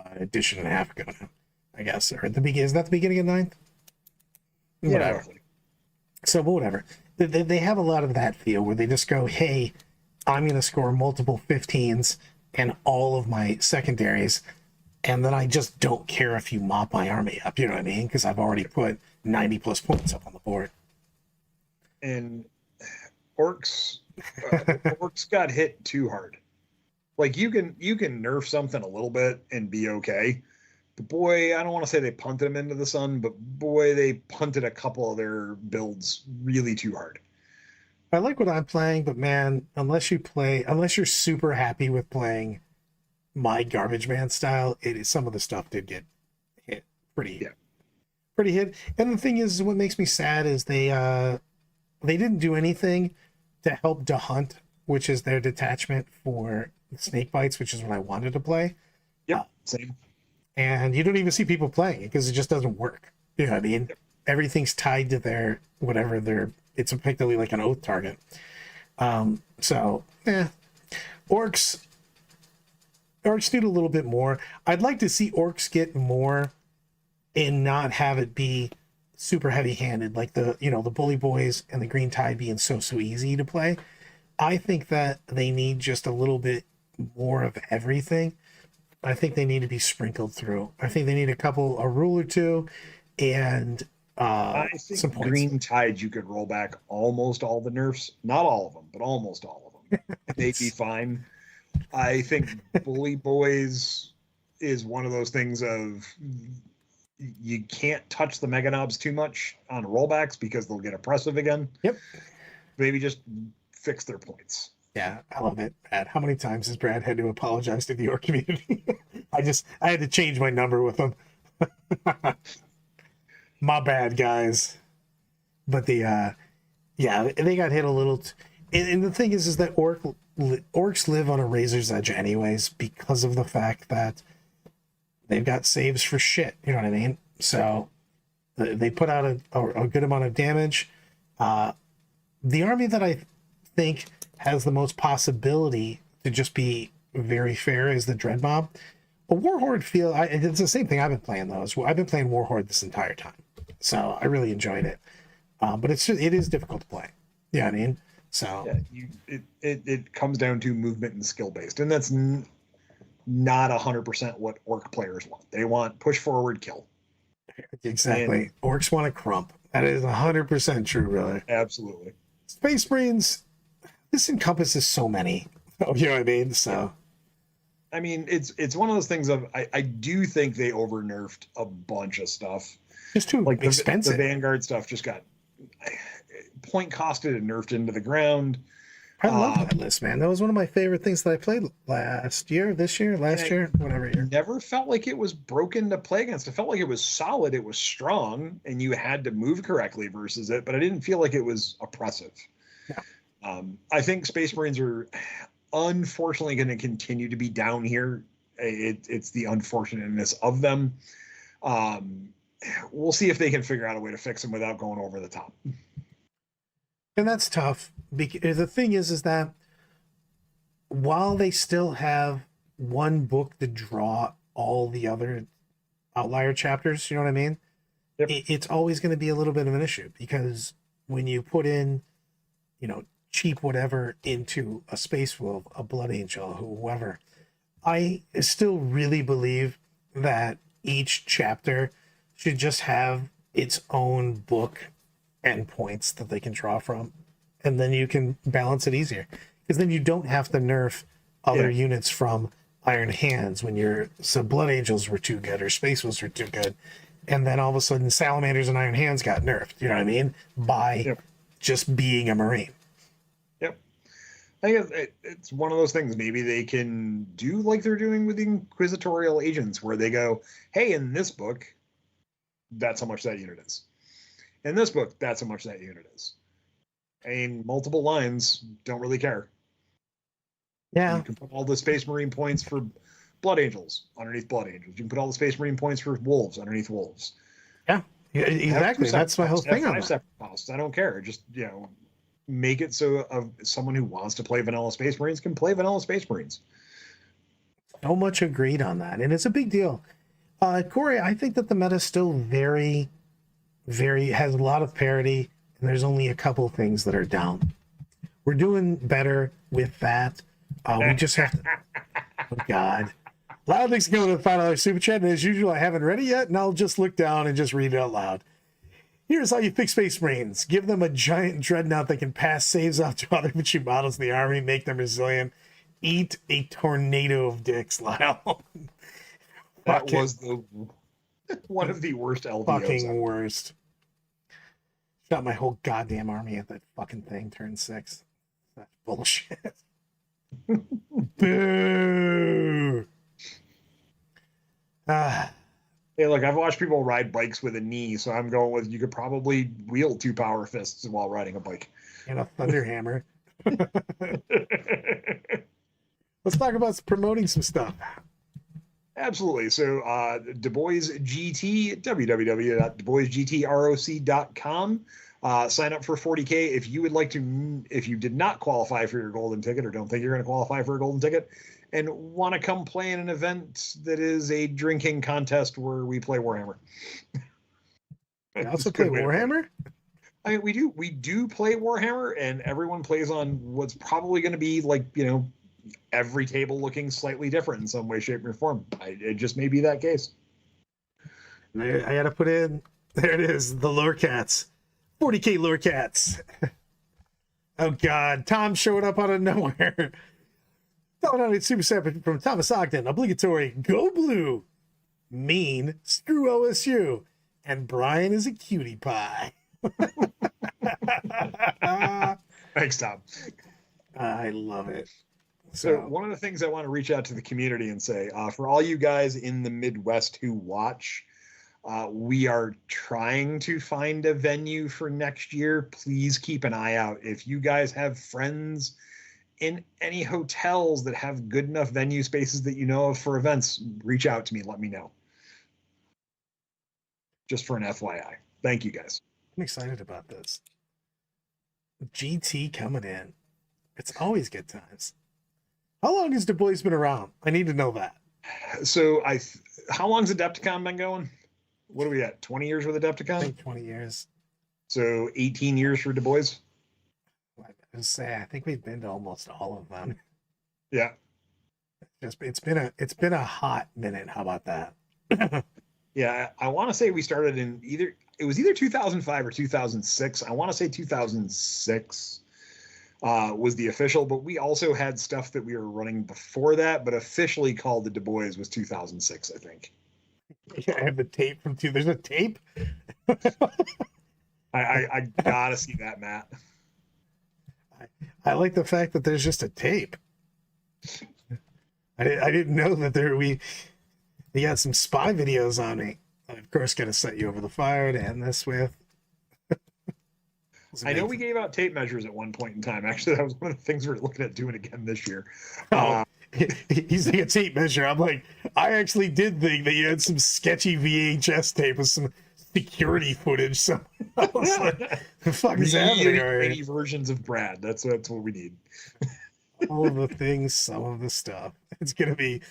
an edition and a half ago now, I guess. Or is that the beginning of 9th? Whatever. Yeah. So, but whatever. They have a lot of that feel where they just go, hey, I'm going to score multiple 15s and all of my secondaries, and then I just don't care if you mop my army up, you know what I mean? Because I've already put 90 plus points up on the board. And orcs got hit too hard. Like, you can nerf something a little bit and be okay, but boy, I don't want to say they punted them into the sun, but boy, they punted a couple of their builds really too hard. I like what I'm playing, but man, unless you're super happy with playing my garbage man style, some of the stuff did get hit pretty hit. And the thing is, what makes me sad is they didn't do anything to help Hunt, which is their detachment for snake bites, which is what I wanted to play. Yeah, same. And you don't even see people playing it because it just doesn't work. You know what I mean? Yep. Everything's tied to their whatever their. It's effectively like an oath target. Orcs need a little bit more. I'd like to see orcs get more and not have it be super heavy-handed, like the bully boys and the green tide being so easy to play. I think that they need just a little bit more of everything. I think they need to be sprinkled through. I think they need a rule or two, and I some think points. Green Tide, you could roll back almost all the nerfs, not all of them, but almost all of them. They'd be fine. I think Bully Boys is one of those things of you can't touch the Mega Knobs too much on rollbacks because they'll get oppressive again. Yep. Maybe just fix their points. Yeah, I love it, Brad. How many times has Brad had to apologize to the York community? I had to change my number with them. My bad, guys. But yeah, they got hit a little. And the thing is that orcs live on a razor's edge, anyways, because of the fact that they've got saves for shit. You know what I mean? So they put out a good amount of damage. The army that I think has the most possibility to just be very fair is the Dread Mob. A Warhorde it's the same thing I've been playing though. I've been playing Warhorde this entire time, so I really enjoyed it. But it is difficult to play. Yeah, I mean, so yeah, it comes down to movement and skill based, and that's not 100% what orc players want. They want push forward, kill. exactly. And orcs want to crump. That is 100% true, really. Absolutely. Space Marines. This encompasses so many. You know what I mean? So, I mean, it's one of those things of I do think they over nerfed a bunch of stuff. Just too like expensive. The Vanguard stuff just got point costed and nerfed into the ground. I love that list, man. That was one of my favorite things that I played last year, whatever year. Never felt like it was broken to play against. It felt like it was solid, it was strong, and you had to move correctly versus it, but I didn't feel like it was oppressive. Yeah. I think Space Marines are unfortunately going to continue to be down here. It's the unfortunateness of them. We'll see if they can figure out a way to fix them without going over the top. And that's tough because the thing is that while they still have one book to draw all the other outlier chapters, you know what I mean? Yep. It's always going to be a little bit of an issue because when you put in, cheap whatever into a Space Wolf, a Blood Angel, whoever, I still really believe that each chapter should just have its own book endpoints that they can draw from, and then you can balance it easier because then you don't have to nerf other units from Iron Hands when Blood Angels were too good or Space Wolves were too good, and then all of a sudden Salamanders and Iron Hands got nerfed, you know what I mean, by just being a Marine. I think it's one of those things. Maybe they can do like they're doing with the Inquisitorial Agents, where they go, hey, in this book, that's how much that unit is. In this book, that's how much that unit is. I mean, multiple lines, don't really care. Yeah. You can put all the Space Marine points for Blood Angels underneath Blood Angels. You can put all the Space Marine points for Wolves underneath Wolves. Yeah, exactly. That's my whole thing on that. Separate costs. I don't care. Just, make it so someone who wants to play vanilla Space Marines can play vanilla Space Marines. So much agreed on that, and it's a big deal. Corey, I think that the meta is still very, very has a lot of parity, and there's only a couple things that are down. We're doing better with that. We just have to. Oh God, Loud thanks for going to the $5 super chat, and as usual, I haven't read it yet, and I'll just look down and just read it out loud. Here's how you fix Space Marines. Give them a giant dreadnought that can pass saves off to other infantry models in the army, make them resilient. Eat a tornado of dicks, Lyle. That was one of the worst LVOs. Fucking worst. Shot my whole goddamn army at that fucking thing, turn 6. That's bullshit. Boo! Hey, look, I've watched people ride bikes with a knee, so I'm going with you could probably wield 2 power fists while riding a bike. And a thunder hammer. Let's talk about promoting some stuff. Absolutely. So, Du Bois GT, www.duboisgtroc.com. Sign up for 40K. If you would like to, if you did not qualify for your golden ticket or don't think you're going to qualify for a golden ticket and want to come play in an event that is a drinking contest where we play Warhammer. We also play Warhammer? I mean, we do play Warhammer, and everyone plays on what's probably going to be like, every table looking slightly different in some way, shape, or form. It just may be that case. I gotta put in, there it is, the lure cats. 40K lure cats. Oh God, Tom showed up out of nowhere. $1 super separate from Thomas Ogden. Obligatory, go blue. Mean, screw OSU. And Brian is a cutie pie. Thanks, Tom. I love it. So one of the things I want to reach out to the community and say, for all you guys in the Midwest who watch, we are trying to find a venue for next year. Please keep an eye out. If you guys have friends in any hotels that have good enough venue spaces that you know of for events, reach out to me. Let me know. Just for an FYI. Thank you, guys. I'm excited about this. GT coming in. It's always good times. How long has Du Bois been around? I need to know that. So how long's Adepticon been going? What are we at? 20 years with Adepticon? I think 20 years. So 18 years for Du Bois? I think we've been to almost all of them. Yeah. It's been a hot minute. How about that? Yeah, I want to say we started in either 2005 or 2006. I want to say 2006 was the official, but we also had stuff that we were running before that, but officially called the Du Bois was 2006, I think. Yeah, I have the tape from two. There's a tape. I gotta see that, Matt. I like the fact that there's just a tape. I didn't know that we got some spy videos on me. I, of course, got to set you over the fire to end this with. I know we gave out tape measures at one point in time. Actually, that was one of the things we were looking at doing again this year. He's like a tape measure. I'm like, I actually did think that you had some sketchy VHS tape with some security footage. So I was like, the fuck is happening? Many versions of Brad. That's what we need. All of the things, some of the stuff. It's gonna be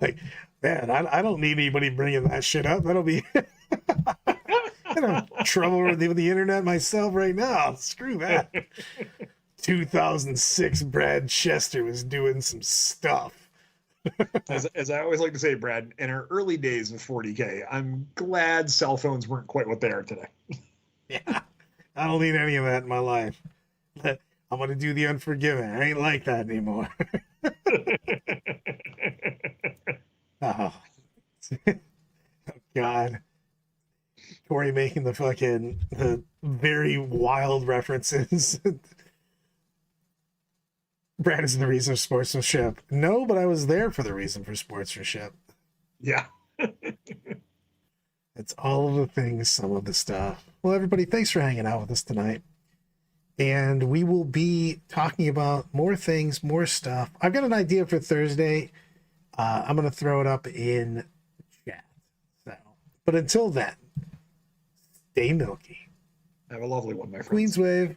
like, man, I don't need anybody bringing that shit up. That'll be. I have trouble with the internet myself right now. Screw that. 2006, Brad Chester was doing some stuff. As I always like to say, Brad, in our early days of 40K, I'm glad cell phones weren't quite what they are today. Yeah, I don't need any of that in my life. I'm going to do the unforgiving. I ain't like that anymore. Oh. Oh, God. Corey making the very wild references. Brad is the reason of sportsmanship. No, but I was there for the reason for sportsmanship. Yeah. It's all of the things, some of the stuff. Well, everybody, thanks for hanging out with us tonight. And we will be talking about more things, more stuff. I've got an idea for Thursday. I'm going to throw it up in chat. So, but until then, stay milky. Have a lovely one, my friend. Queenswave.